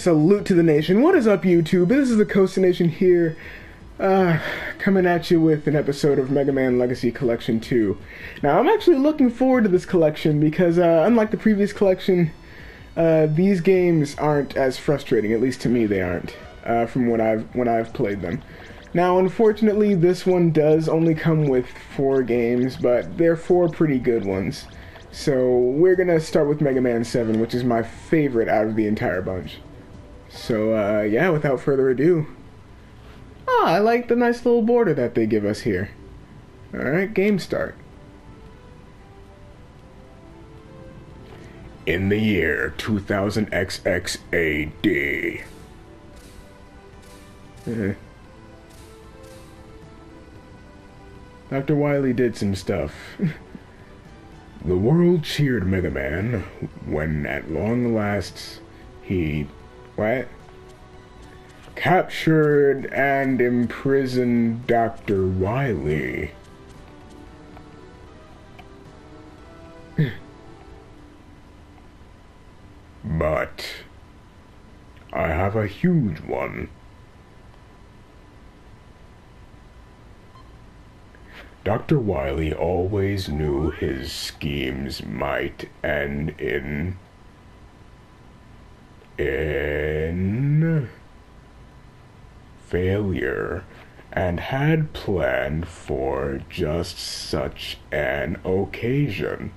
salute to the nation. What is up, YouTube? This is the Coast Nation here, coming at you with an episode of Mega Man Legacy Collection 2. Now, I'm actually looking forward to this collection because, unlike the previous collection, these games aren't as frustrating. At least to me, they aren't, from when I've played them. Now, unfortunately, this one does only come with 4 games, but they're 4 pretty good ones. So, we're gonna start with Mega Man 7, which is my favorite out of the entire bunch. So, yeah, without further ado. I like the nice little border that they give us here. Alright, game start. In the year 2000XX AD. Dr. Wily did some stuff. The world cheered Mega Man when at long last he... what? Captured and imprisoned Dr. Wily. But I have a huge one. Dr. Wily always knew his schemes might end in failure, and had planned for just such an occasion.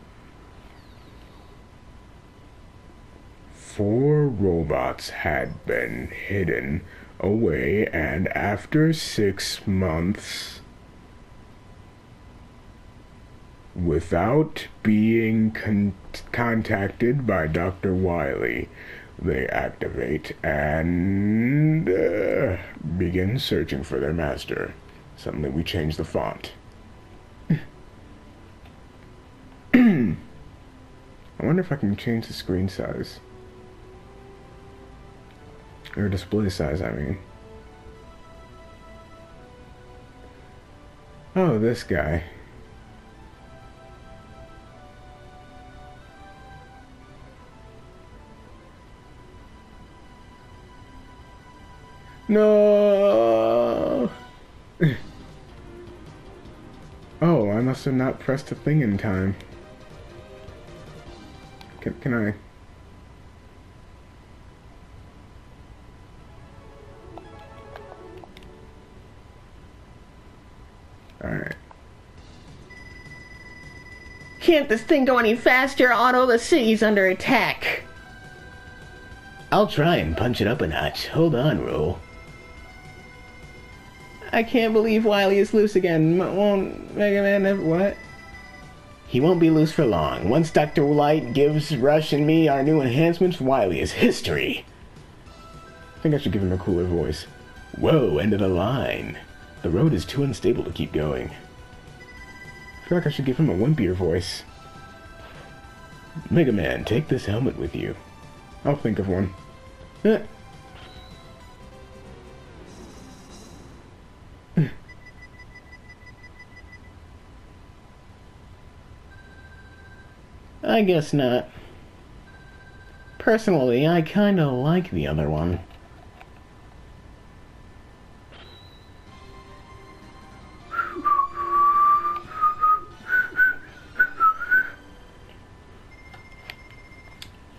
4 robots had been hidden away, and after 6 months, without being contacted by Dr. Wily, they activate and begin searching for their master. Suddenly we change the font. I wonder if I can change the screen size. Or display size, I mean. Oh, this guy. No. Oh, I must have not pressed the thing in time. Can I? Alright. Can't this thing go any faster, Otto? The city's under attack. I'll try and punch it up a notch. Hold on, Roll. I can't believe Wily is loose again. Won't Mega Man ever... what? He won't be loose for long. Once Dr. Light gives Rush and me our new enhancements, Wily is history. I think I should give him a cooler voice. Whoa, end of the line. The road is too unstable to keep going. I feel like I should give him a wimpier voice. Mega Man, take this helmet with you. I'll think of one. I guess not. Personally, I kinda like the other one.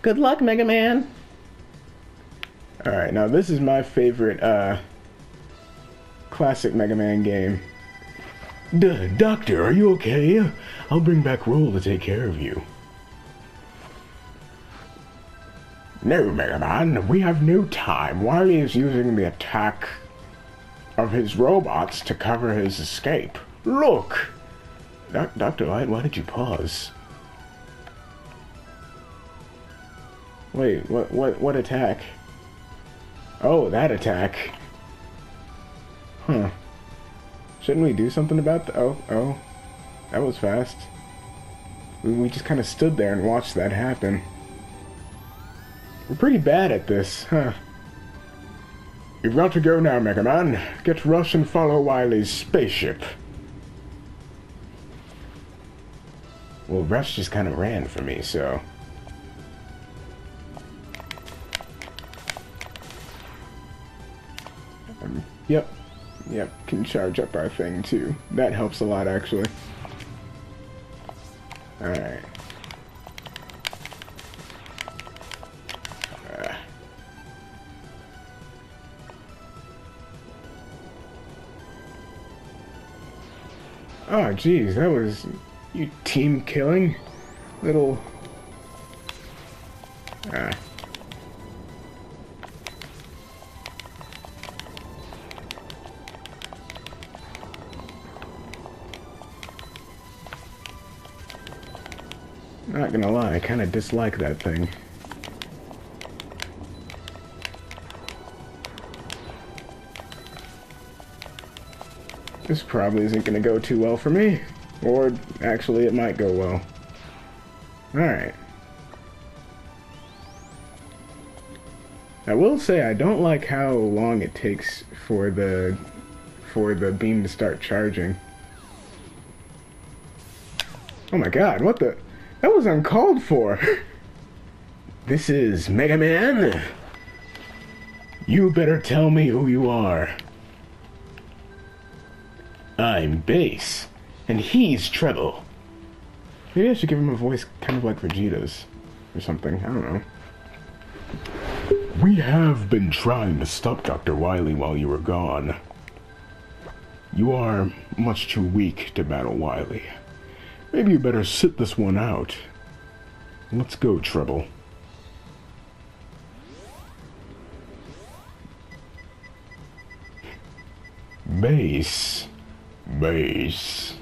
Good luck, Mega Man. Alright, now this is my favorite, classic Mega Man game. Doctor, are you okay? I'll bring back Roll to take care of you. No, Mega Man, we have no time. Wily is using the attack of his robots to cover his escape. Look! Dr. Light, why did you pause? Wait, what attack? Oh, that attack. Huh. Shouldn't we do something about that? Oh. That was fast. We just kind of stood there and watched that happen. We're pretty bad at this, huh? You've got to go now, Mega Man. Get Rush and follow Wily's spaceship. Well, Rush just kind of ran for me, so... Yep. Yep, can charge up our thing too. That helps a lot, actually. Alright. Oh, geez, that was... you team killing? Little... Not gonna lie, I kinda dislike that thing. This probably isn't gonna go too well for me. Or, actually, it might go well. Alright. I will say I don't like how long it takes for the beam to start charging. Oh my god, what the... That was uncalled for! This is Megaman? You better tell me who you are. I'm Bass, and he's Treble. Maybe I should give him a voice kind of like Vegeta's. Or something, I don't know. We have been trying to stop Dr. Wily while you were gone. You are much too weak to battle Wily. Maybe you better sit this one out. Let's go, Treble. Bass. Bass.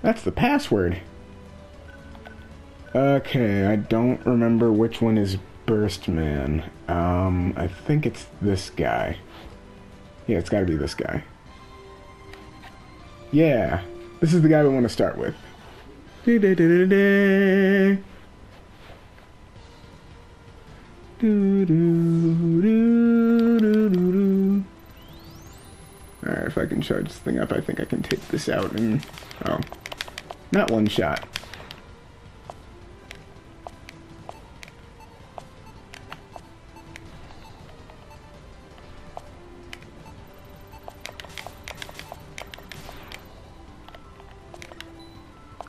That's the password. Okay, I don't remember which one is Burst Man. I think it's this guy. Yeah, it's gotta be this guy. Yeah, this is the guy we want to start with. Alright, if I can charge this thing up, I think I can take this out and... Oh. Not one shot.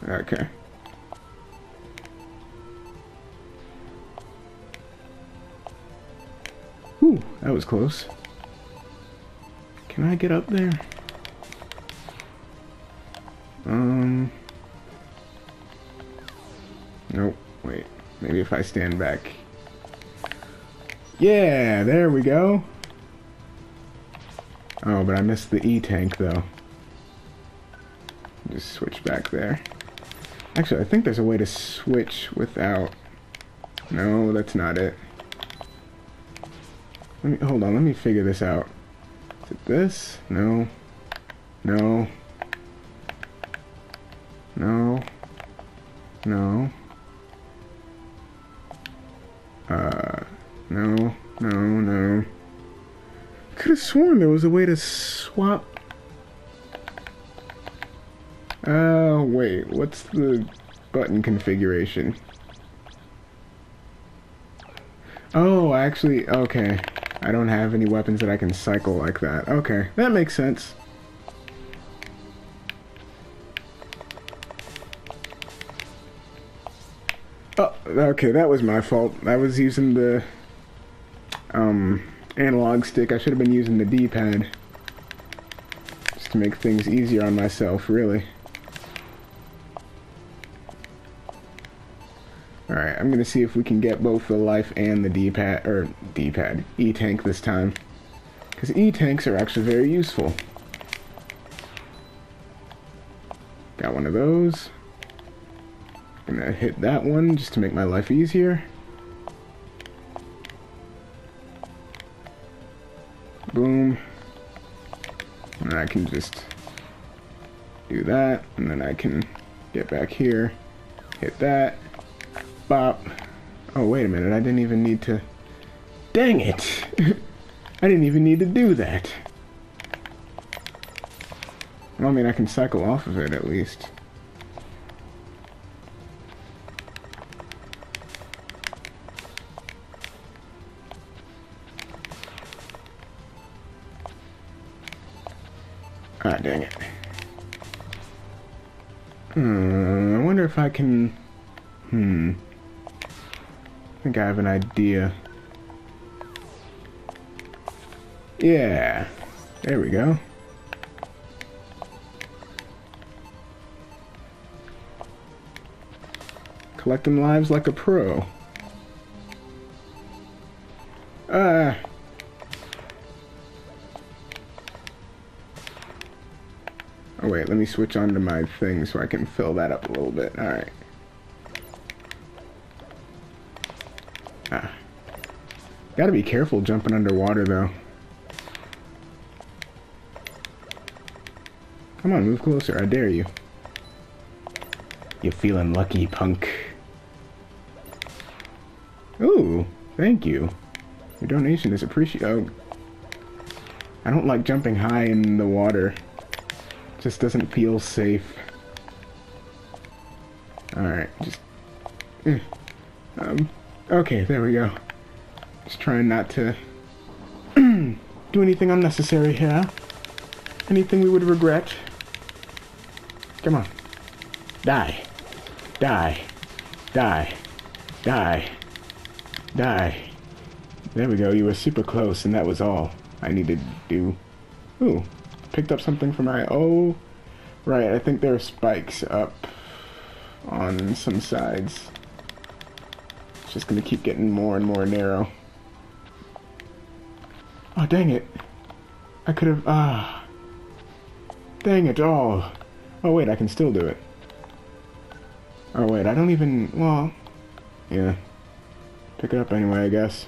Okay. Whew, that was close. Can I get up there? Nope. Wait. Maybe if I stand back. Yeah, there we go. Oh, but I missed the E-tank, though. Just switch back there. Actually, I think there's a way to switch without... No, that's not it. Hold on, let me figure this out. Is it this? No. No. No. No. No. No, no. Could have sworn there was a way to swap... wait, what's the button configuration? Oh, actually, okay. I don't have any weapons that I can cycle like that. Okay, that makes sense. Oh, okay, that was my fault. I was using the, analog stick. I should have been using the D-pad. Just to make things easier on myself, really. Alright, I'm gonna see if we can get both the life and the D-pad, or D-pad, E-tank this time. Because E-tanks are actually very useful. Got one of those. Gonna hit that one just to make my life easier. Boom. And I can just do that, and then I can get back here, hit that. Bop. Oh, wait a minute. I didn't even need to... Dang it! I didn't even need to do that. Well, I mean, I can cycle off of it, at least. dang it. I wonder if I can... I think I have an idea. Yeah. There we go. Collect them lives like a pro. Oh wait, let me switch on to my thing so I can fill that up a little bit. Alright. Gotta be careful jumping underwater though. Come on, move closer, I dare you. You feeling lucky, punk. Ooh, thank you. Your donation is appreciated. Oh. I don't like jumping high in the water. Just doesn't feel safe. Alright, just... okay, there we go. Just trying not to do anything unnecessary here. Anything we would regret. Come on. Die. Die. Die. Die. Die. There we go, you were super close, and that was all I needed to do. Ooh, picked up something from my... Oh, right, I think there are spikes up on some sides. It's just gonna keep getting more and more narrow. Oh, dang it. I could have... Dang it all. Oh, wait, I can still do it. Oh, wait, I don't even... Well, yeah. Pick it up anyway, I guess.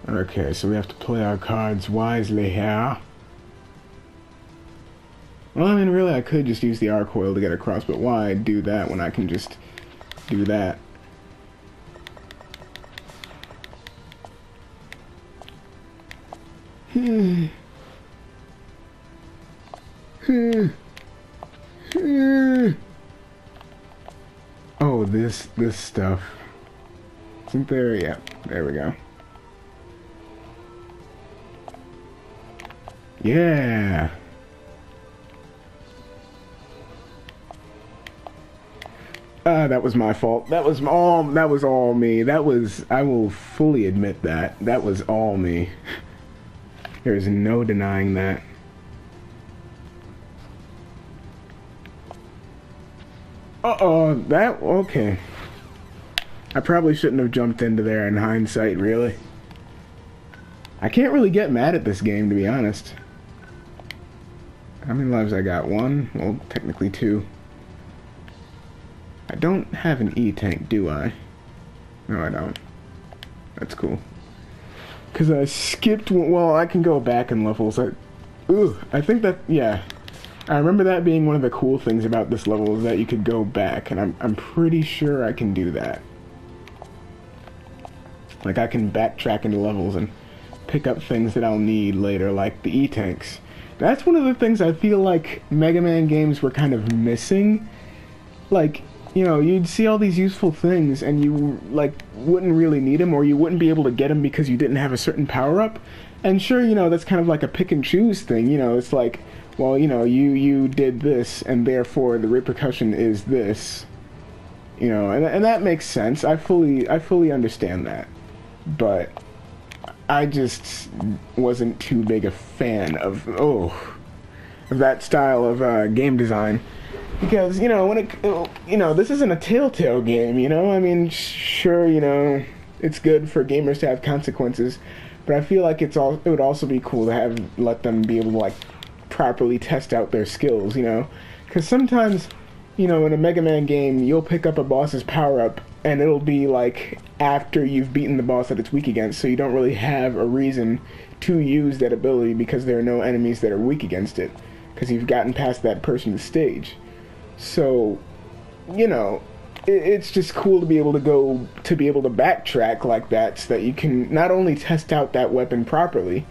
Okay, so we have to play our cards wisely here. Well, I mean, really, I could just use the arc coil to get across, but why do that when I can just do that? Oh, this stuff. Isn't there? Yeah, there we go. Yeah. That was my fault. That was all me. I will fully admit that. That was all me. There's no denying that. Okay. I probably shouldn't have jumped into there in hindsight, really. I can't really get mad at this game, to be honest. How many lives I got? 1? Well, technically 2. I don't have an E-tank, do I? No, I don't. That's cool. Because I skipped... Well, I can go back in levels. I think that... Yeah. I remember that being one of the cool things about this level, is that you could go back, and I'm pretty sure I can do that. Like, I can backtrack into levels and pick up things that I'll need later, like the E-tanks. That's one of the things I feel like Mega Man games were kind of missing. Like, you know, you'd see all these useful things, and you, like, wouldn't really need them, or you wouldn't be able to get them because you didn't have a certain power-up. And sure, you know, that's kind of like a pick-and-choose thing, you know, it's like... Well, you know, you did this, and therefore the repercussion is this. You know, and that makes sense. I fully understand that. But I just wasn't too big a fan of that style of game design. Because, you know, this isn't a Telltale game, you know? I mean, sure, you know, it's good for gamers to have consequences, but I feel like it would also be cool to let them be able to, like, properly test out their skills, you know? Because sometimes, you know, in a Mega Man game, you'll pick up a boss's power-up, and it'll be, like, after you've beaten the boss that it's weak against, so you don't really have a reason to use that ability because there are no enemies that are weak against it, because you've gotten past that person's stage. So, you know, it's just cool to be able to backtrack like that, so that you can not only test out that weapon properly,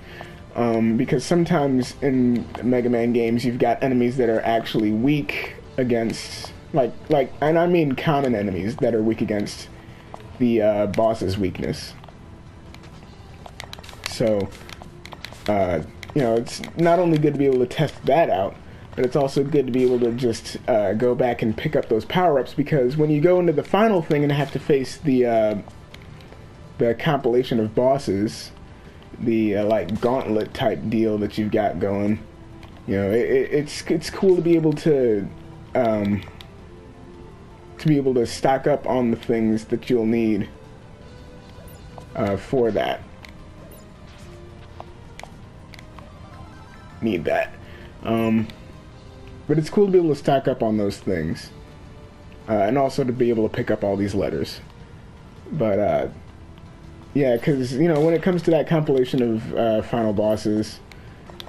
because sometimes in Mega Man games you've got enemies that are actually weak against, and I mean common enemies that are weak against the boss's weakness. So, it's not only good to be able to test that out, but it's also good to be able to just go back and pick up those power-ups, because when you go into the final thing and have to face the compilation of bosses, the like gauntlet type deal that you've got going, it's cool to be able to stock up on the things that you'll need for that. Need that. But it's cool to be able to stock up on those things. And also to be able to pick up all these letters. But, yeah, because, when it comes to that compilation of final bosses,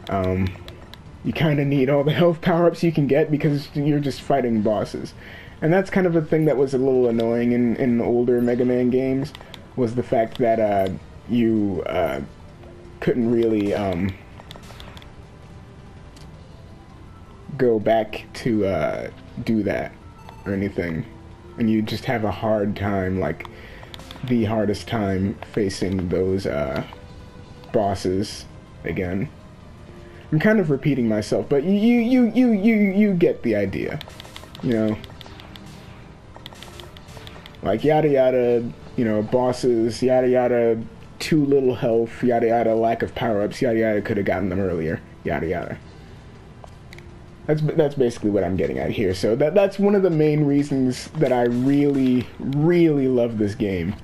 you kind of need all the health power-ups you can get because you're just fighting bosses. And that's kind of a thing that was a little annoying in older Mega Man games, was the fact that you couldn't really go back to do that or anything. And you just have a hard time, like the hardest time facing those bosses again. I'm kind of repeating myself, but you get the idea, Like yada yada, bosses, yada yada, too little health, yada yada, lack of power-ups, yada yada, could have gotten them earlier, yada yada. That's basically what I'm getting at here. So that's one of the main reasons that I really, really love this game,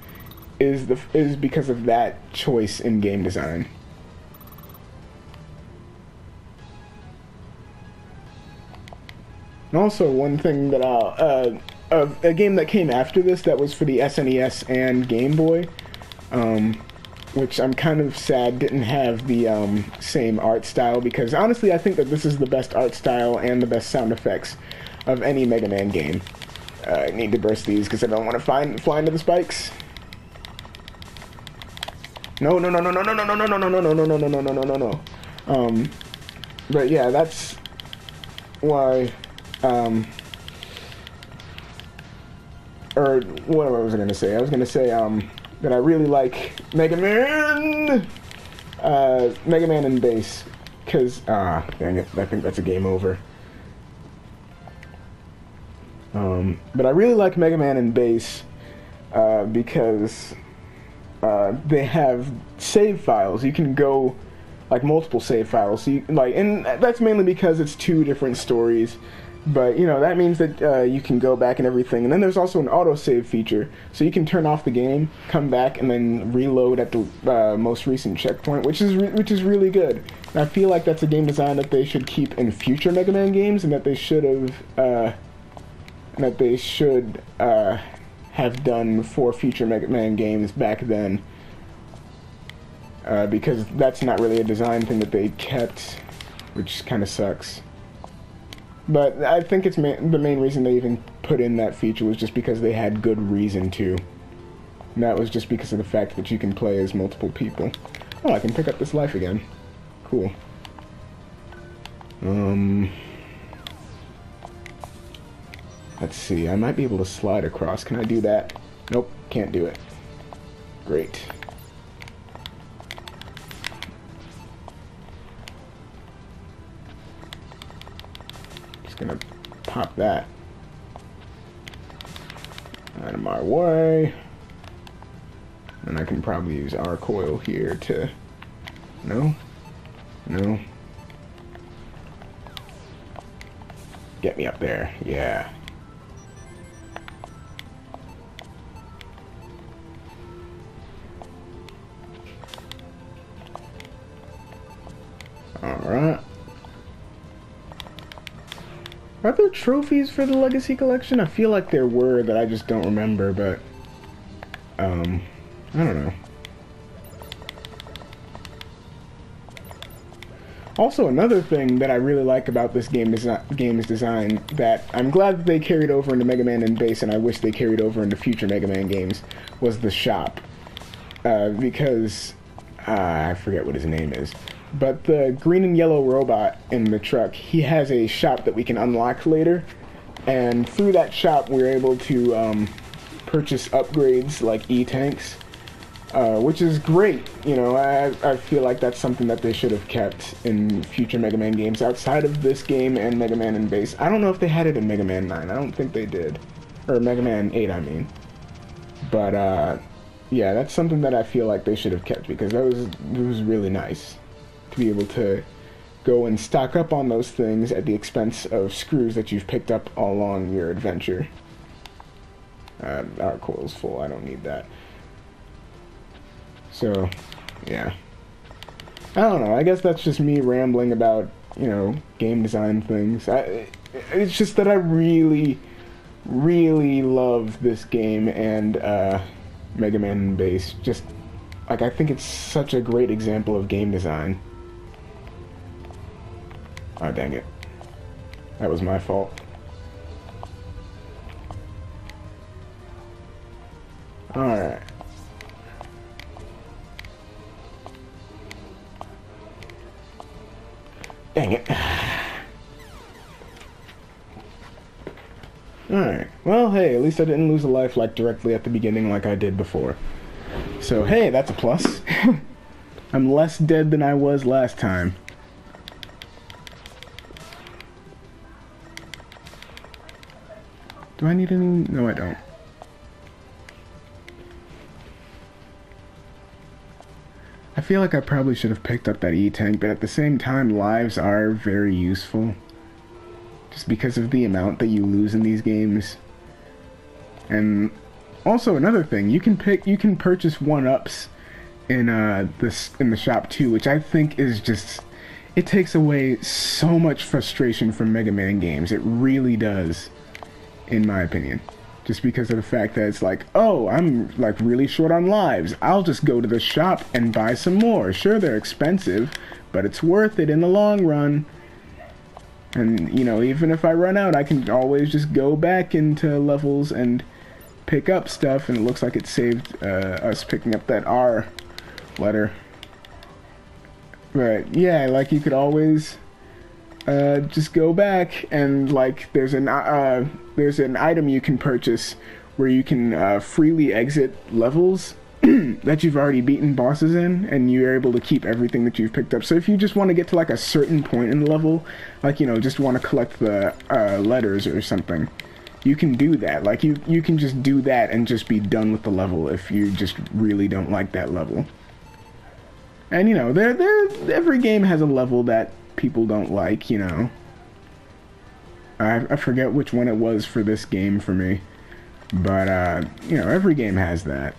is because of that choice in game design. And also, one thing that a game that came after this that was for the SNES and Game Boy, which I'm kind of sad didn't have the same art style, because honestly I think that this is the best art style and the best sound effects of any Mega Man game. I need to burst these because I don't want to fly into the spikes. No. But yeah, that's why. Or what was I going to say? I was going to say that I really like Mega Man and Bass, because dang it, I think that's a game over. But I really like Mega Man and Bass because they have save files. You can go like multiple save files. So and that's mainly because it's two different stories. But, that means that you can go back and everything. And then there's also an autosave feature. So you can turn off the game, come back, and then reload at the most recent checkpoint, which is really good. And I feel like that's a game design that they should keep in future Mega Man games, and that they should have done for future Mega Man games back then. Because that's not really a design thing that they kept, which kind of sucks. But I think it's the main reason they even put in that feature was just because they had good reason to. And that was just because of the fact that you can play as multiple people. Oh, I can pick up this life again. Cool. Let's see, I might be able to slide across. Can I do that? Nope, can't do it. Great. Gonna pop that out of my way, and I can probably use our coil here to no get me up there. Yeah, all right. Are there trophies for the Legacy Collection? I feel like there were that I just don't remember, but I don't know. Also, another thing that I really like about this game's design that I'm glad that they carried over into Mega Man and Bass, and I wish they carried over into future Mega Man games, was the shop. Because I forget what his name is. But the green and yellow robot in the truck, he has a shop that we can unlock later. And through that shop, we're able to purchase upgrades like E-tanks. which is great. You know, I feel like that's something that they should have kept in future Mega Man games outside of this game and Mega Man and Base. I don't know if they had it in Mega Man 9. I don't think they did. Or Mega Man 8, I mean. But, yeah, that's something that I feel like they should have kept, because it was really nice to be able to go and stock up on those things at the expense of screws that you've picked up all along your adventure. Our coil's full. I don't need that. So, yeah. I don't know. I guess that's just me rambling about, you know, game design things. It's just that I really, really love this game and Mega Man and Base. Just, like, I think it's such a great example of game design. Oh, dang it. That was my fault. Alright. Dang it. Alright. Well, hey, at least I didn't lose a life, like, directly at the beginning like I did before. So, hey, that's a plus. I'm less dead than I was last time. Do I need any? No, I don't. I feel like I probably should have picked up that E-Tank, but at the same time, lives are very useful. Just because of the amount that you lose in these games. And also another thing, you can purchase 1-ups in the shop too, which I think is just, it takes away so much frustration from Mega Man games. It really does, in my opinion. Just because of the fact that it's like, oh, I'm like really short on lives. I'll just go to the shop and buy some more. Sure, they're expensive, but it's worth it in the long run. And, you know, even if I run out, I can always just go back into levels and pick up stuff. And it looks like it saved us picking up that R letter. But, yeah, like, you could always just go back and, like, there's an item you can purchase where you can freely exit levels that you've already beaten bosses in, and you're able to keep everything that you've picked up. So if you just want to get to like a certain point in the level, like, you know, just want to collect the letters or something, you can do that. Like, you can just do that and just be done with the level if you just really don't like that level. And, you know, every game has a level that people don't like, you know. I forget which one it was for this game for me, but you know, every game has that.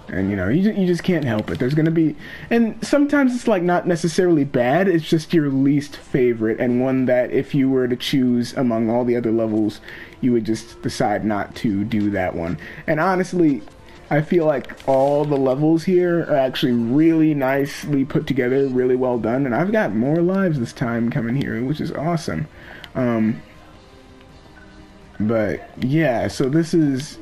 And, you know, you just can't help it. There's gonna be, and sometimes it's like not necessarily bad, it's just your least favorite, and one that if you were to choose among all the other levels, you would just decide not to do that one. And honestly, I feel like all the levels here are actually really nicely put together, really well done, and I've got more lives this time coming here, which is awesome. But yeah, so this is,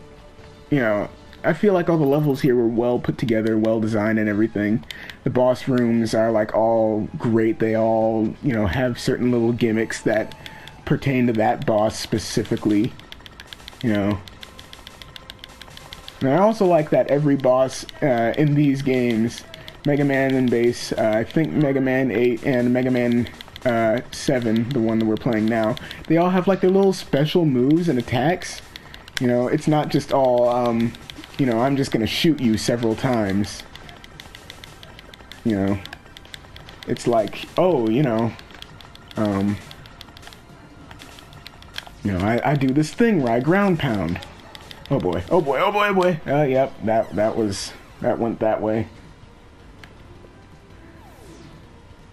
you know, I feel like all the levels here were well put together, well designed and everything. The boss rooms are like all great. They all, you know, have certain little gimmicks that pertain to that boss specifically, you know. And I also like that every boss in these games, Mega Man and Base, I think Mega Man 8 and Mega Man 7, the one that we're playing now, they all have like their little special moves and attacks. You know, it's not just all, you know, I'm just gonna shoot you several times. You know, it's like, oh, you know, I do this thing where I ground pound. Oh boy, oh boy, oh boy, oh boy. Yep, that went that way.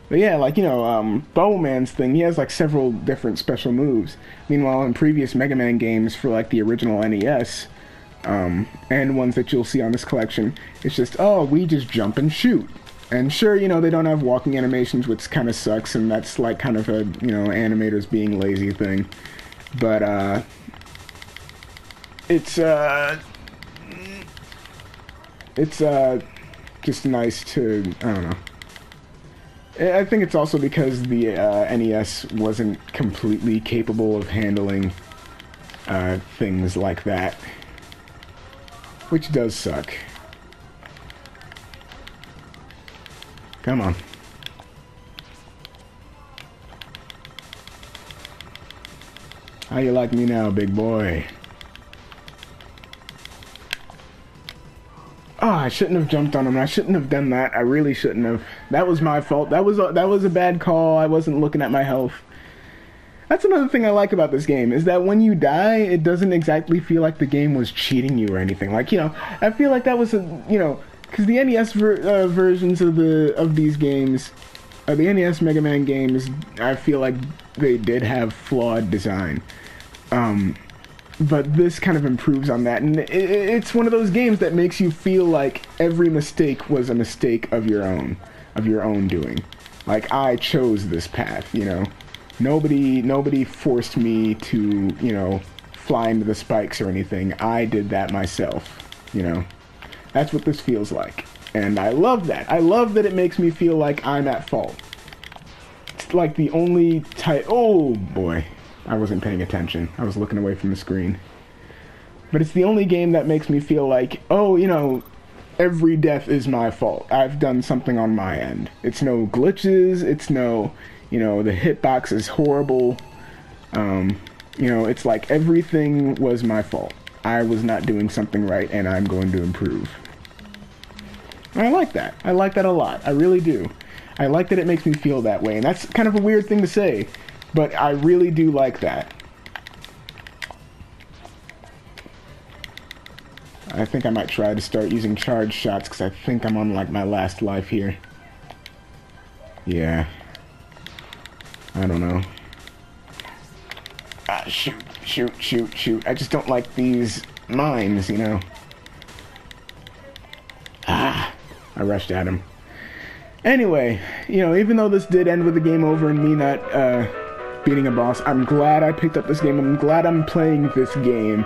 But yeah, like, you know, Bowman's thing, he has like several different special moves. Meanwhile, in previous Mega Man games for like the original NES, and ones that you'll see on this collection, it's just, oh, we just jump and shoot. And sure, you know, they don't have walking animations, which kind of sucks, and that's like kind of a, you know, animators being lazy thing. But, it's just nice to, I don't know. I think it's also because the NES wasn't completely capable of handling things like that. which does suck. Come on. How you like me now, big boy? Oh, I shouldn't have jumped on him. I shouldn't have done that. I really shouldn't have. That was my fault. That was a bad call. I wasn't looking at my health. That's another thing I like about this game, is that when you die, it doesn't exactly feel like the game was cheating you or anything. Like, you know, I feel like that was because the NES versions of these games, the NES Mega Man games, I feel like they did have flawed design. But this kind of improves on that, and it's one of those games that makes you feel like every mistake was a mistake of your own doing. Like, I chose this path, you know. Nobody forced me to, you know, fly into the spikes or anything. I did that myself, you know. That's what this feels like, and I love that. I love that it makes me feel like I'm at fault. It's like the only type. Oh boy. I wasn't paying attention. I was looking away from the screen. But it's the only game that makes me feel like, oh, you know, every death is my fault. I've done something on my end. It's no glitches. It's no, you know, the hitbox is horrible. You know, it's like everything was my fault. I was not doing something right, and I'm going to improve. And I like that. I like that a lot. I really do. I like that it makes me feel that way. And that's kind of a weird thing to say, but I really do like that. I think I might try to start using charge shots, because I think I'm on, like, my last life here. Yeah. I don't know. Ah, shoot, shoot, shoot, shoot. I just don't like these mines, you know. Ah, I rushed at him. Anyway, you know, even though this did end with the game over and me not, beating a boss, I'm glad I picked up this game. I'm glad I'm playing this game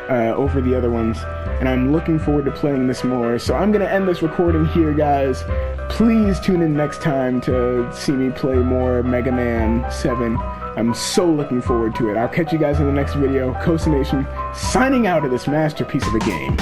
over the other ones, and I'm looking forward to playing this more. So I'm gonna end this recording here, guys. Please tune in next time to see me play more Mega Man 7. I'm so looking forward to it. I'll catch you guys in the next video. Coast Nation signing out of this masterpiece of a game.